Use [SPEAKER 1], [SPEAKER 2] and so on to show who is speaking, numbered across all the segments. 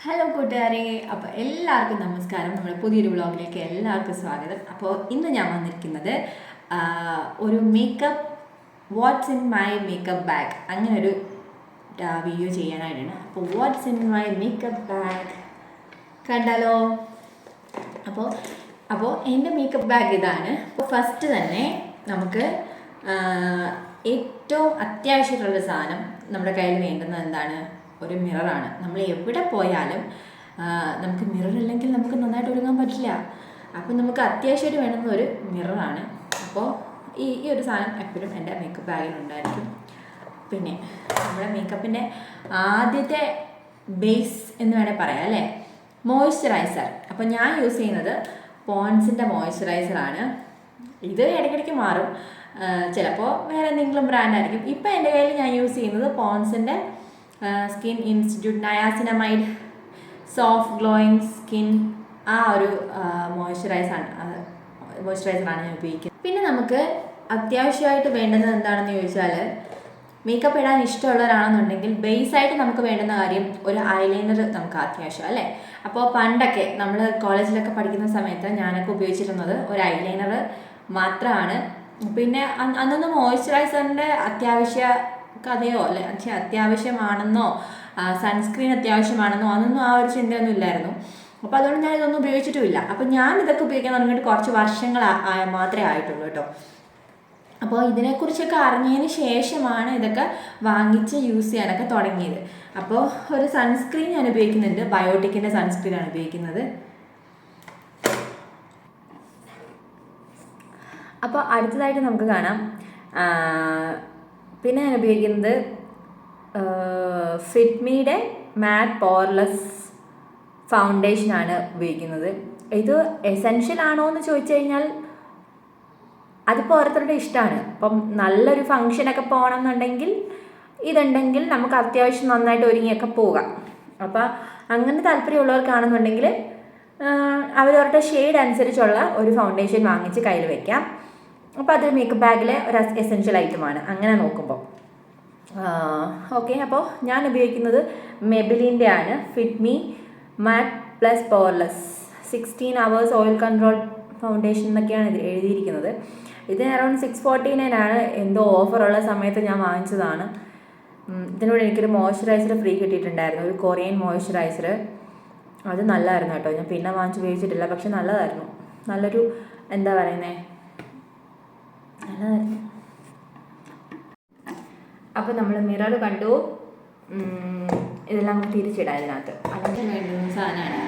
[SPEAKER 1] Hello കൂട്ടുകാരെ, അപ്പോൾ എല്ലാവർക്കും നമസ്കാരം. നമ്മുടെ പുതിയൊരു വ്ളോഗിലേക്ക് എല്ലാവർക്കും സ്വാഗതം. അപ്പോൾ ഇന്ന് ഞാൻ വന്നിരിക്കുന്നത് ഒരു makeup watts in my makeup bag അങ്ങനെ ഒരു വീഡിയോ ചെയ്യാനായിട്ടാണ്. അപ്പോൾ watts in my makeup bag കണ്ടാലോ? അപ്പോൾ അപ്പോൾ എൻ്റെ മേക്കപ്പ് ബാഗ് ഇതാണ്. അപ്പോൾ ഫസ്റ്റ് തന്നെ നമുക്ക് ഏറ്റവും അത്യാവശ്യമുള്ള സാധനം നമ്മുടെ കയ്യിൽ വേണ്ടുന്നത് എന്താണ്? ഒരു മിററാണ്. നമ്മൾ എവിടെ പോയാലും നമുക്ക് മിറർ ഇല്ലെങ്കിൽ നമുക്ക് നന്നായിട്ട് ഒരുങ്ങാൻ പറ്റില്ല. അപ്പോൾ നമുക്ക് അത്യാവശ്യമായിട്ട് വേണ്ടുന്ന ഒരു മിററാണ്. അപ്പോൾ ഈ ഒരു സാധനം എപ്പോഴും എൻ്റെ മേക്കപ്പ് ബാഗിലുണ്ടായിരിക്കും. പിന്നെ നമ്മുടെ മേക്കപ്പിൻ്റെ ആദ്യത്തെ ബേസ് എന്ന് വേണേൽ പറയാം അല്ലേ, മോയ്സ്ചറൈസർ. അപ്പോൾ ഞാൻ യൂസ് ചെയ്യുന്നത് പോൺസിൻ്റെ മോയ്സ്ചറൈസറാണ്. ഇത് ഇടയ്ക്കിടയ്ക്ക് മാറും, ചിലപ്പോൾ വേറെ എന്തെങ്കിലും ബ്രാൻഡായിരിക്കും. ഇപ്പോൾ എൻ്റെ കയ്യിൽ ഞാൻ യൂസ് ചെയ്യുന്നത് പോൺസിൻ്റെ skin institute niacinamide soft glowing skin ആ ഒരു മോയ്സ്ചറൈസറാണ് ഞാൻ ഉപയോഗിക്കുന്നത്. പിന്നെ നമുക്ക് അത്യാവശ്യമായിട്ട് വേണ്ടുന്നത് എന്താണെന്ന് ചോദിച്ചാൽ, മേക്കപ്പ് ഇടാൻ ഇഷ്ടമുള്ളവരാണെന്നുണ്ടെങ്കിൽ ബേസായിട്ട് നമുക്ക് വേണ്ടുന്ന കാര്യം ഒരു ഐലൈനർ നമുക്ക് അത്യാവശ്യം അല്ലേ. അപ്പോൾ പണ്ടൊക്കെ നമ്മൾ കോളേജിലൊക്കെ പഠിക്കുന്ന സമയത്ത് ഞാനൊക്കെ ഉപയോഗിച്ചിരുന്നത് ഒരു ഐലൈനർ മാത്രമാണ്. പിന്നെ അന്നൊന്നും മോയ്സ്ചറൈസറിൻ്റെ കഥയോ അല്ലെ അത്യാവശ്യമാണെന്നോ സൺസ്ക്രീൻ അത്യാവശ്യമാണെന്നോ അതൊന്നും ആ ഒരു ചിന്തയൊന്നും ഇല്ലായിരുന്നു. അപ്പോൾ അതുകൊണ്ട് ഞാൻ ഇതൊന്നും ഉപയോഗിച്ചിട്ടുമില്ല. അപ്പോൾ ഞാൻ ഇതൊക്കെ ഉപയോഗിക്കാൻ തുടങ്ങിയിട്ട് കുറച്ച് വർഷങ്ങൾ മാത്രമേ ആയിട്ടുള്ളൂ കേട്ടോ. അപ്പോൾ ഇതിനെക്കുറിച്ചൊക്കെ അറിഞ്ഞതിന് ശേഷമാണ് ഇതൊക്കെ വാങ്ങിച്ച് യൂസ് ചെയ്യാനൊക്കെ തുടങ്ങിയത്. അപ്പോൾ ഒരു സൺസ്ക്രീൻ ഞാൻ ഉപയോഗിക്കുന്നുണ്ട്, ബയോട്ടിക്കിൻ്റെ സൺസ്ക്രീനാണ് ഉപയോഗിക്കുന്നത്. അപ്പോൾ അടുത്തതായിട്ട് നമുക്ക് കാണാം, പിന്നെ ഞാൻ ഉപയോഗിക്കുന്നത് ഫിറ്റ്മിയുടെ മാറ്റ് പോർലെസ് ഫൗണ്ടേഷനാണ് ഉപയോഗിക്കുന്നത്. ഇത് എസെൻഷ്യൽ ആണോ എന്ന് ചോദിച്ചു കഴിഞ്ഞാൽ അതിപ്പോൾ ഓരോരുത്തരുടെ ഇഷ്ടമാണ്. ഇപ്പം നല്ലൊരു ഫങ്ഷനൊക്കെ പോകണം എന്നുണ്ടെങ്കിൽ ഇതുണ്ടെങ്കിൽ നമുക്ക് അത്യാവശ്യം നന്നായിട്ട് ഒരുങ്ങിയൊക്കെ പോകാം. അപ്പോൾ അങ്ങനെ താല്പര്യമുള്ളവർക്കാണെന്നുണ്ടെങ്കിൽ അവരവരുടെ ഷെയ്ഡ് അനുസരിച്ചുള്ള ഒരു ഫൗണ്ടേഷൻ വാങ്ങിച്ച് കയ്യിൽ വയ്ക്കാം. അപ്പോൾ അത് മേക്കപ്പ് ബാഗിലെ ഒരു എസെൻഷ്യൽ ഐറ്റമാണ് അങ്ങനെ നോക്കുമ്പോൾ. ഓക്കെ, അപ്പോൾ ഞാൻ ഉപയോഗിക്കുന്നത് മെബിലിൻ്റെ ആണ്, ഫിറ്റ്മി മാറ്റ് plus poreless 16 hours oil control foundation എന്നൊക്കെയാണ് ഇത് എഴുതിയിരിക്കുന്നത്. ഇതിന് അറൗണ്ട് 649 ആണ്. എന്തോ ഓഫറുള്ള സമയത്ത് ഞാൻ വാങ്ങിച്ചതാണ്. ഇതിനോട് എനിക്കൊരു മോയ്സ്ചറൈസർ ഫ്രീ കിട്ടിയിട്ടുണ്ടായിരുന്നു, ഒരു കൊറിയൻ മോയ്സ്ചറൈസർ. അത് നല്ലതായിരുന്നു കേട്ടോ. ഞാൻ പിന്നെ വാങ്ങിച്ച് ഉപയോഗിച്ചിട്ടില്ല, പക്ഷെ നല്ലതായിരുന്നു. നല്ലൊരു എന്താ പറയുന്നത്, നല്ലതായിരുന്നു. അപ്പോൾ നമ്മൾ മിറർ കണ്ടു, ഇതെല്ലാം തിരിച്ചിടാം ഇതിനകത്ത്. അല്ലെങ്കിൽ വേണ്ടുന്ന സാധനമാണ്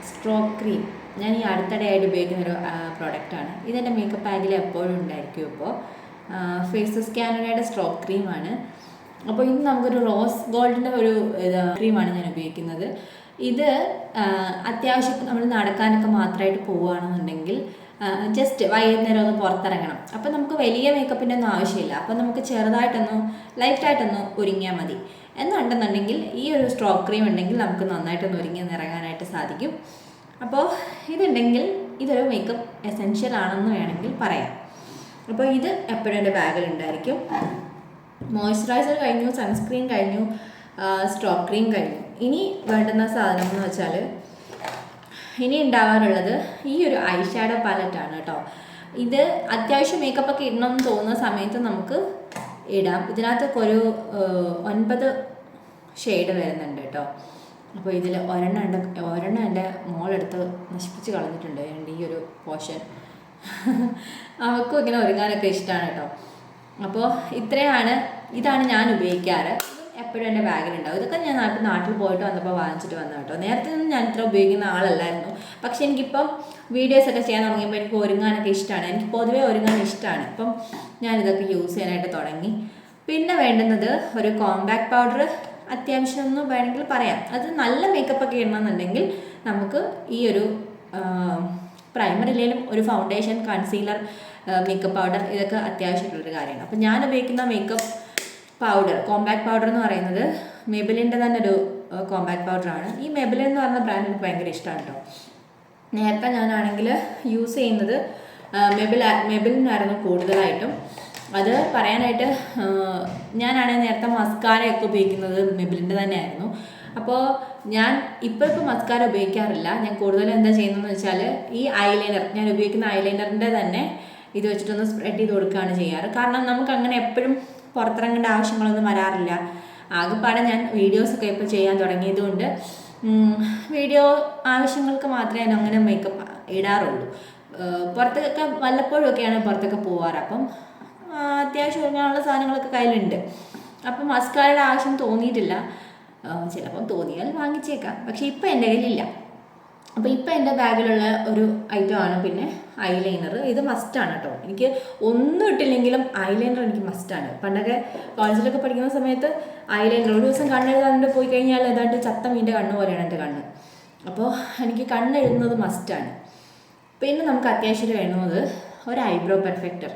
[SPEAKER 1] സ്ട്രോക്ക് ക്രീം. ഞാൻ ഈ അടുത്തിടെയായിട്ട് ഉപയോഗിക്കുന്നൊരു പ്രോഡക്റ്റാണ്. ഇതെൻ്റെ മേക്കപ്പ് ബാഗിൽ എപ്പോഴും ഉണ്ടായിരിക്കും. ഇപ്പോൾ ഫേസസ് കാനഡയുടെ സ്ട്രോക്ക് ക്രീമാണ്. അപ്പോൾ ഇന്ന് നമുക്കൊരു റോസ് ഗോൾഡിൻ്റെ ഒരു ക്രീമാണ് ഞാൻ ഉപയോഗിക്കുന്നത്. ഇത് അത്യാവശ്യം നമ്മൾ നടക്കാനൊക്കെ മാത്രമായിട്ട് പോവുകയാണെന്നുണ്ടെങ്കിൽ ജസ്റ്റ് വൈകുന്നേരം ഒന്ന് പുറത്തിറങ്ങണം. അപ്പോൾ നമുക്ക് വലിയ മേക്കപ്പിൻ്റെ ഒന്നും ആവശ്യമില്ല. അപ്പോൾ നമുക്ക് ചെറുതായിട്ടൊന്ന് ലൈറ്റായിട്ടൊന്ന് ഒരുങ്ങിയാൽ മതി എന്നുണ്ടെന്നുണ്ടെങ്കിൽ ഈ ഒരു സ്ട്രോക്ക് ക്രീം ഉണ്ടെങ്കിൽ നമുക്ക് നന്നായിട്ടൊന്ന് ഒരുങ്ങി ഇറങ്ങാനായിട്ട് സാധിക്കും. അപ്പോൾ ഇതുണ്ടെങ്കിൽ ഇതൊരു മേക്കപ്പ് എസെൻഷ്യൽ ആണെന്ന് വേണമെങ്കിൽ പറയാം. അപ്പോൾ ഇത് എപ്പോഴും എൻ്റെ ബാഗിലുണ്ടായിരിക്കും. മോയ്സ്ചറൈസർ കഴിഞ്ഞു, സൺസ്ക്രീൻ കഴിഞ്ഞു, സ്ട്രോക്ക് ക്രീം കഴിഞ്ഞു. ഇനി വേണ്ടുന്ന സാധനം എന്ന് വെച്ചാൽ, ഇനി ഉണ്ടാവാറുള്ളത് ഈ ഒരു ഐ ഷാഡോ പാലറ്റാണ് കേട്ടോ. ഇത് അത്യാവശ്യം മേക്കപ്പൊക്കെ ഇടണമെന്ന് തോന്നുന്ന സമയത്ത് നമുക്ക് ഇടാം. ഇതിനകത്തൊക്കെ ഒരു 9 ഷെയ്ഡ് വരുന്നുണ്ട് കേട്ടോ. അപ്പോൾ ഇതിൽ ഒരെണ്ണം എൻ്റെ മോളെടുത്ത് നശിപ്പിച്ച് കളഞ്ഞിട്ടുണ്ട് ഈ ഒരു പോർഷൻ. അവൾക്കും ഇങ്ങനെ ഒരുങ്ങാനൊക്കെ ഇഷ്ടമാണ് കേട്ടോ. അപ്പോൾ ഇതാണ് ഞാൻ ഉപയോഗിക്കാറ്. എപ്പോഴും എൻ്റെ ബാഗിലുണ്ടാവും. ഇതൊക്കെ ഞാൻ നാട്ടിൽ പോയിട്ട് വന്നപ്പോൾ വാങ്ങിച്ചിട്ട് വന്നു കേട്ടോ. നേരത്തെ ഒന്നും ഞാൻ ഇത്ര ഉപയോഗിക്കുന്ന ആളല്ലായിരുന്നു. പക്ഷേ എനിക്കിപ്പം വീഡിയോസൊക്കെ ചെയ്യാൻ തുടങ്ങിയപ്പോൾ എനിക്ക് ഒരുങ്ങാനൊക്കെ ഇഷ്ടമാണ്. എനിക്ക് പൊതുവേ ഒരുങ്ങാൻ ഇഷ്ടമാണ്. അപ്പം ഞാനിതൊക്കെ യൂസ് ചെയ്യാനായിട്ട് തുടങ്ങി. പിന്നെ വേണ്ടുന്നത് ഒരു കോമ്പാക്ട് പൗഡർ അത്യാവശ്യം ഒന്ന് വേണമെങ്കിൽ പറയാം. അത് നല്ല മേക്കപ്പൊക്കെ ഇടണമെന്നുണ്ടെങ്കിൽ നമുക്ക് ഈ ഒരു പ്രൈമർ ഇല്ലെങ്കിലും ഒരു ഫൗണ്ടേഷൻ, കൺസീലർ, മേക്കപ്പ് പൗഡർ ഇതൊക്കെ അത്യാവശ്യമായിട്ടുള്ളൊരു കാര്യമാണ്. അപ്പോൾ ഞാൻ ഉപയോഗിക്കുന്ന മേക്കപ്പ് പൗഡർ, കോമ്പാക്ട് പൗഡർ എന്ന് പറയുന്നത് മെബിലിൻ്റെ തന്നെ ഒരു കോമ്പാക്ട് പൗഡറാണ്. ഈ മെബിലിൻ എന്ന് പറയുന്ന ബ്രാൻഡ് എനിക്ക് ഭയങ്കര ഇഷ്ടമാണ് കേട്ടോ. നേരത്തെ ഞാനാണെങ്കിൽ യൂസ് ചെയ്യുന്നത് മെബിലിനായിരുന്നു കൂടുതലായിട്ടും. അത് പറയാനായിട്ട് ഞാനാണെങ്കിൽ നേരത്തെ മസ്കാരയൊക്കെ ഉപയോഗിക്കുന്നത് മെബിലിൻ്റെ തന്നെയായിരുന്നു. അപ്പോൾ ഞാൻ ഇപ്പോൾ മസ്കാര ഉപയോഗിക്കാറില്ല. ഞാൻ കൂടുതലും എന്താ ചെയ്യുന്നതെന്ന് വെച്ചാൽ ഈ ഐലൈനർ, ഞാൻ ഉപയോഗിക്കുന്ന ഐലൈനറിൻ്റെ തന്നെ ഇത് വെച്ചിട്ടൊന്ന് സ്പ്രെഡ് ചെയ്ത് കൊടുക്കുകയാണ് ചെയ്യാറ്. കാരണം നമുക്ക് അങ്ങനെ എപ്പോഴും പുറത്തിറങ്ങേണ്ട ആവശ്യങ്ങളൊന്നും വരാറില്ല. ആകെപ്പാടെ ഞാൻ വീഡിയോസൊക്കെ ഇപ്പോൾ ചെയ്യാൻ തുടങ്ങിയതുകൊണ്ട് വീഡിയോ ആവശ്യങ്ങൾക്ക് മാത്രമേ ഞാൻ അങ്ങനെ മേക്കപ്പ് ഇടാറുള്ളൂ. പുറത്തൊക്കെ വല്ലപ്പോഴും ഒക്കെയാണ് പുറത്തൊക്കെ പോവാറ്. അപ്പം അത്യാവശ്യം ഒരുങ്ങാനുള്ള സാധനങ്ങളൊക്കെ കയ്യിലുണ്ട്. അപ്പം മസ്കാരയുടെ ആവശ്യം തോന്നിയിട്ടില്ല. ചിലപ്പം തോന്നിയാൽ വാങ്ങിച്ചേക്കാം, പക്ഷേ ഇപ്പം എൻ്റെ കയ്യിലില്ല. അപ്പോൾ ഇപ്പം എൻ്റെ ബാഗിലുള്ള ഒരു ഐറ്റമാണ് പിന്നെ ഐലൈനർ. ഇത് മസ്റ്റാണ് കേട്ടോ. എനിക്ക് ഒന്നും ഇട്ടില്ലെങ്കിലും ഐലൈനർ എനിക്ക് മസ്റ്റാണ്. പണ്ടൊക്കെ കോളേജിലൊക്കെ പഠിക്കുന്ന സമയത്ത് ഐലൈനർ ഒരു ദിവസം കണ്ണെഴുതാണ്ട് പോയി കഴിഞ്ഞാൽ ഏതാണ്ട് ചത്ത മീൻ്റെ കണ്ണ് പോലെയാണ് എൻ്റെ കണ്ണ്. അപ്പോൾ എനിക്ക് കണ്ണെഴുതുന്നത് മസ്റ്റാണ്. പിന്നെ നമുക്ക് അത്യാവശ്യം വേണ്ടുന്നത് ഒരു ഐബ്രോ പെർഫെക്റ്റർ.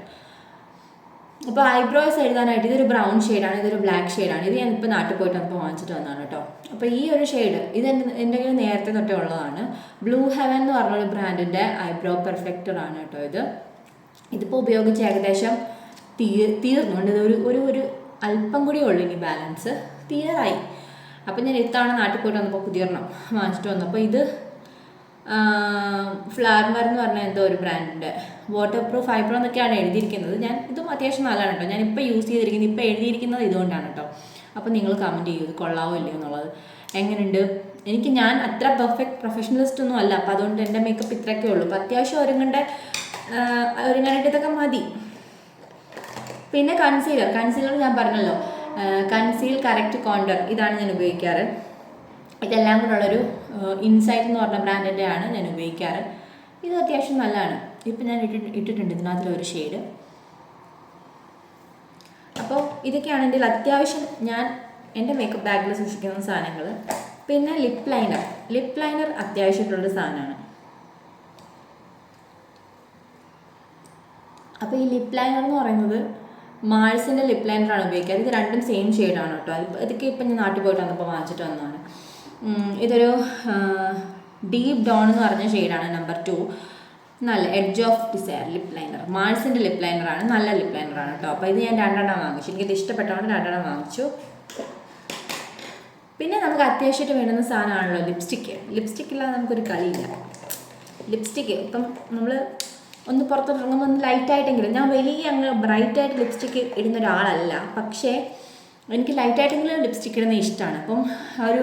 [SPEAKER 1] അപ്പോൾ ഐബ്രോസ് എഴുതാനായിട്ട് ഇതൊരു ബ്രൗൺ ഷെയ്ഡാണ്, ഇതൊരു ബ്ലാക്ക് ഷെയ്ഡാണ്. ഇത് ഞാനിപ്പോൾ നാട്ടിൽ പോയിട്ട് വന്നപ്പോൾ വാങ്ങിച്ചിട്ട് വന്നതാണ് കേട്ടോ. അപ്പോൾ ഈ ഒരു ഷെയ്ഡ് ഇത് എൻ്റെ കയ്യിൽ നേരത്തെ തൊട്ടേ ഉള്ളതാണ്. ബ്ലൂ ഹെവൻ എന്ന് പറഞ്ഞൊരു ബ്രാൻഡിൻ്റെ ഐബ്രോ പെർഫെക്റ്റർ ആണ് കേട്ടോ ഇത്. ഇതിപ്പോൾ ഉപയോഗിച്ച് ഏകദേശം തീർന്നുണ്ട്. ഇത് ഒരു അല്പം കൂടിയേ ഉള്ളൂ ഇനി ബാലൻസ്, തീരായി. അപ്പം ഞാൻ ഇത്തവണ നാട്ടിൽ പോയിട്ട് വന്നപ്പോൾ പുതിയൊരെണ്ണം വാങ്ങിച്ചിട്ട് വന്നപ്പോൾ ഇത് ഫ്ലാർമർ എന്ന് പറഞ്ഞ എന്തോ ഒരു ബ്രാൻഡിൻ്റെ വാട്ടർ പ്രൂഫ് ഐബ്രോ എന്നൊക്കെയാണ് എഴുതിയിരിക്കുന്നത്. ഇതും അത്യാവശ്യം നല്ലതാണ് കേട്ടോ. ഞാനിപ്പോൾ യൂസ് ചെയ്തിരിക്കുന്നത്, ഇപ്പോൾ എഴുതിയിരിക്കുന്നത് ഇതുകൊണ്ടാണ് കേട്ടോ. അപ്പോൾ നിങ്ങൾ കമൻറ്റ് ചെയ്യൂ ഇത് കൊള്ളാവോ ഇല്ലയോ എന്നുള്ളത്. എങ്ങനെയുണ്ട്? ഞാൻ അത്ര പെർഫെക്റ്റ് പ്രൊഫഷണലിസ്റ്റ് ഒന്നും അല്ല. അപ്പോൾ അതുകൊണ്ട് എൻ്റെ മേക്കപ്പ് ഇത്രയൊക്കെ ഉള്ളൂ. അപ്പോൾ അത്യാവശ്യം ഒരുങ്ങാനായിട്ട് ഇതൊക്കെ മതി. പിന്നെ കൺസീലർ ഞാൻ പറഞ്ഞല്ലോ, കൺസീൽ കറക്റ്റ് കോണ്ടർ ഇതാണ് ഞാൻ ഉപയോഗിക്കാറ്. ഇതെല്ലാം കൂടെ ഉള്ളൊരു ഇൻസൈറ്റ് എന്ന് പറഞ്ഞ ബ്രാൻഡിൻ്റെ ആണ് ഞാൻ ഉപയോഗിക്കാറ്. ഇത് അത്യാവശ്യം നല്ലതാണ്. ഇപ്പം ഞാൻ ഇട്ടിട്ടുണ്ട് ഇതിനകത്തിലൊരു ഷെയ്ഡ്. അപ്പോൾ ഇതൊക്കെയാണ് എൻ്റെ അത്യാവശ്യം ഞാൻ എൻ്റെ മേക്കപ്പ് ബാഗിൽ സൂക്ഷിക്കുന്ന സാധനങ്ങൾ. പിന്നെ ലിപ് ലൈനർ അത്യാവശ്യമായിട്ടുള്ളൊരു സാധനമാണ്. അപ്പോൾ ഈ ലിപ് ലൈനർ എന്ന് പറയുന്നത് മാൾസിൻ്റെ ലിപ് ലൈനറാണ് ഉപയോഗിക്കുക. ഇത് രണ്ടും സെയിം ഷെയ്ഡാണ് കേട്ടോ. ഇതൊക്കെ ഇപ്പം ഞാൻ നാട്ടിൽ പോയിട്ട് വന്നപ്പോൾ വാങ്ങിച്ചിട്ട് വന്നതാണ്. ഇതൊരു ഡീപ്പ് ഡോൺ എന്ന് പറഞ്ഞ ഷെയ്ഡാണ്, നമ്പർ 2. നല്ല edge of desire lip liner, മാൾസിൻ്റെ ലിപ് ലൈനറാണ്. നല്ല ലിപ് ലൈനറാണ് കേട്ടോ. അപ്പോൾ ഇത് ഞാൻ 2 വാങ്ങിച്ചു. എനിക്കിത് ഇഷ്ടപ്പെട്ടതുകൊണ്ട് 2 വാങ്ങിച്ചു. പിന്നെ നമുക്ക് അത്യാവശ്യമായിട്ട് വേണ്ടുന്ന സാധനമാണല്ലോ ലിപ്സ്റ്റിക്ക് ഇല്ലാതെ നമുക്കൊരു കളിയില്ല. ലിപ്സ്റ്റിക്ക് ഇപ്പം നമ്മൾ ഒന്ന് പുറത്തോട്ടിറങ്ങുമ്പോൾ ഒന്ന് ലൈറ്റായിട്ടെങ്കിലും, ഞാൻ വലിയ അങ്ങ് ബ്രൈറ്റായിട്ട് ലിപ്സ്റ്റിക്ക് ഇടുന്ന ഒരാളല്ല, പക്ഷേ എനിക്ക് ലൈറ്റായിട്ടെങ്കിലും ലിപ്സ്റ്റിക്ക് ഇടുന്നത് ഇഷ്ടമാണ്. അപ്പം ഒരു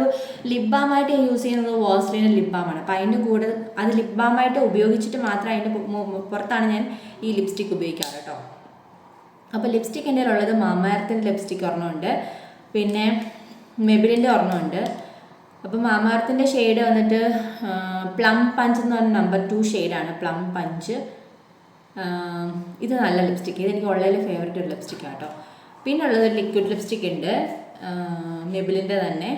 [SPEAKER 1] ലിപ് ബാമായിട്ട് ഞാൻ യൂസ് ചെയ്യുന്നത് വാസ്ലിൻ്റെ ലിപ് ബാമാണ്. അപ്പം അതിൻ്റെ കൂടെ അത് ലിപ് ബാമായിട്ട് ഉപയോഗിച്ചിട്ട് മാത്രം അതിൻ്റെ പുറത്താണ് ഞാൻ ഈ ലിപ്സ്റ്റിക്ക് ഉപയോഗിക്കാറ് കേട്ടോ. അപ്പോൾ ലിപ്സ്റ്റിക്ക് എൻ്റെ ഉള്ളത് മാമാർത്തിൻ്റെ ലിപ്സ്റ്റിക്ക് ഒരെണ്ണമുണ്ട്, പിന്നെ മെബിലിൻ്റെ ഒരെണ്ണമുണ്ട്. അപ്പോൾ മാമാർത്തിൻ്റെ ഷെയ്ഡ് വന്നിട്ട് പ്ലം പഞ്ച് എന്ന് പറഞ്ഞ നമ്പർ 2 ഷെയ്ഡാണ്, പ്ലം പഞ്ച്. ഇത് നല്ല ലിപ്സ്റ്റിക്ക്, ഇതെനിക്ക് ഉള്ളതിൽ ഫേവറേറ്റ് ഒരു ലിപ്സ്റ്റിക്കാണ് കേട്ടോ. പിന്നെ ഉള്ളത് ലിക്വിഡ് ലിപ്സ്റ്റിക്ക് ഉണ്ട്, മെബിലിൻ്റെ തന്നെ.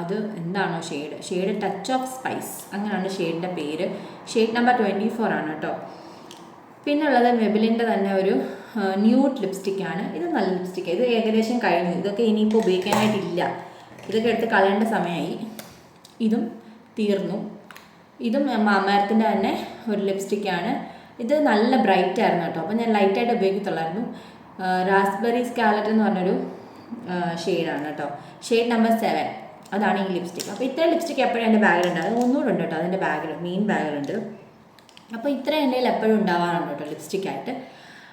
[SPEAKER 1] അത് എന്താണോ ഷെയ്ഡ് ടച്ച് ഓഫ് സ്പൈസ് അങ്ങനെയാണ് ഷെയ്ഡിൻ്റെ പേര്. ഷെയ്ഡ് നമ്പർ 24 ആണ് കേട്ടോ. പിന്നെ ഉള്ളത് മെബിലിൻ്റെ തന്നെ ഒരു ന്യൂഡ് ലിപ്സ്റ്റിക്കാണ്. ഇത് നല്ല ലിപ്സ്റ്റിക്ക്. ഇത് ഏകദേശം കഴിഞ്ഞു. ഇതൊക്കെ ഇനിയിപ്പോൾ ഉപയോഗിക്കാനായിട്ടില്ല. ഇതൊക്കെ എടുത്ത് കളയേണ്ട സമയമായി. ഇതും തീർന്നു. ഇതും മാമാർത്തിൻ്റെ തന്നെ ഒരു ലിപ്സ്റ്റിക്കാണ്. ഇത് നല്ല ബ്രൈറ്റ് ആയിരുന്നു കേട്ടോ. അപ്പോൾ ഞാൻ ലൈറ്റായിട്ട് ഉപയോഗിക്കത്തുള്ളായിരുന്നു. റാസ്ബെറി സ്കാലറ്റ് എന്ന് പറഞ്ഞൊരു ഷെയ്ഡാണ് കേട്ടോ. ഷെയ്ഡ് നമ്പർ 7 അതാണ് ഈ ലിപ്സ്റ്റിക്ക്. അപ്പോൾ ഇത്രയും ലിപ്സ്റ്റിക്ക് എപ്പോഴും എൻ്റെ ബാഗിലുണ്ട്. അത് ഒന്നുകൂടെ ഉണ്ട് കേട്ടോ, അതിൻ്റെ മെയിൻ ബാഗിലുണ്ട്. അപ്പോൾ ഇത്രയും എൻ്റെ കയ്യിൽ എപ്പോഴും ഉണ്ടാവാറുണ്ട് കേട്ടോ ലിപ്സ്റ്റിക്കായിട്ട്.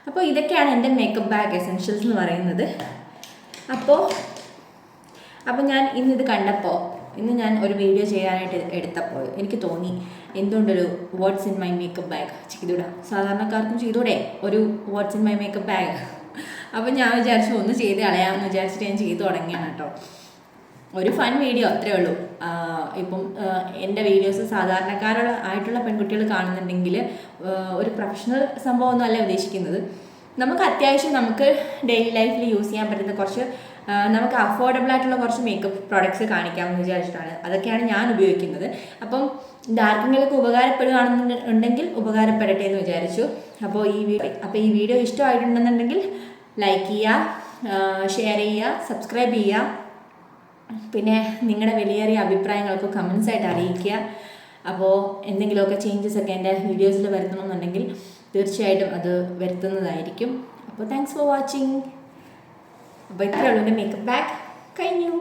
[SPEAKER 1] അപ്പോൾ ഇതൊക്കെയാണ് എൻ്റെ മേക്കപ്പ് ബാഗ് എസെൻഷ്യൽസ് എന്ന് പറയുന്നത്. അപ്പോൾ ഞാൻ ഇന്നിത് കണ്ടപ്പോൾ, ഇന്ന് ഞാൻ ഒരു വീഡിയോ ചെയ്യാനായിട്ട് എടുത്തപ്പോൾ എനിക്ക് തോന്നി എന്തുകൊണ്ടൊരു what's in my makeup bag ചെയ്തൂടാ, സാധാരണക്കാർക്കും ചെയ്തൂടെ ഒരു what's in my makeup bag. അപ്പം ഞാൻ വിചാരിച്ചു ഒന്ന് ചെയ്ത് കളയാമെന്ന് വിചാരിച്ചിട്ട് ഞാൻ ചെയ്തു തുടങ്ങിയാണ് കേട്ടോ. ഒരു ഫൺ വീഡിയോ അത്രയേ ഉള്ളൂ. ഇപ്പം എൻ്റെ വീഡിയോസ് സാധാരണക്കാരായിട്ടുള്ള പെൺകുട്ടികൾ കാണുന്നുണ്ടെങ്കിൽ ഒരു പ്രൊഫഷണൽ സംഭവമൊന്നും അല്ല ഉദ്ദേശിക്കുന്നത്. നമുക്ക് അത്യാവശ്യം നമുക്ക് ഡെയിലി ലൈഫിൽ യൂസ് ചെയ്യാൻ പറ്റുന്ന കുറച്ച് നമുക്ക് അഫോർഡബിൾ ആയിട്ടുള്ള കുറച്ച് മേക്കപ്പ് പ്രോഡക്റ്റ്സ് കാണിക്കാമെന്ന് വിചാരിച്ചിട്ടാണ്. അതൊക്കെയാണ് ഞാൻ ഉപയോഗിക്കുന്നത്. അപ്പം ആർക്കെങ്കിലൊക്കെ ഉപകാരപ്പെടുകയാണെന്നുണ്ടെങ്കിൽ ഉപകാരപ്പെടട്ടെ എന്ന് വിചാരിച്ചു. അപ്പോൾ ഈ വീഡിയോ ഇഷ്ടമായിട്ടുണ്ടെന്നുണ്ടെങ്കിൽ ലൈക്ക് ചെയ്യുക, ഷെയർ ചെയ്യുക, സബ്സ്ക്രൈബ് ചെയ്യുക. പിന്നെ നിങ്ങളുടെ വിലയേറിയ അഭിപ്രായങ്ങളൊക്കെ കമൻസ് ആയിട്ട് അറിയിക്കുക. അപ്പോൾ എന്തെങ്കിലുമൊക്കെ ചേഞ്ചസ് ഒക്കെ എൻ്റെ വീഡിയോസിൽ വരുത്തണമെന്നുണ്ടെങ്കിൽ തീർച്ചയായിട്ടും അത് വരുത്തുന്നതായിരിക്കും. അപ്പോൾ താങ്ക്സ് ഫോർ വാച്ചിങ്. അപ്പോൾ ഇത്രയേ ഉള്ളൂ, എൻ്റെ മേക്കപ്പ് ബാഗ് കഴിഞ്ഞു.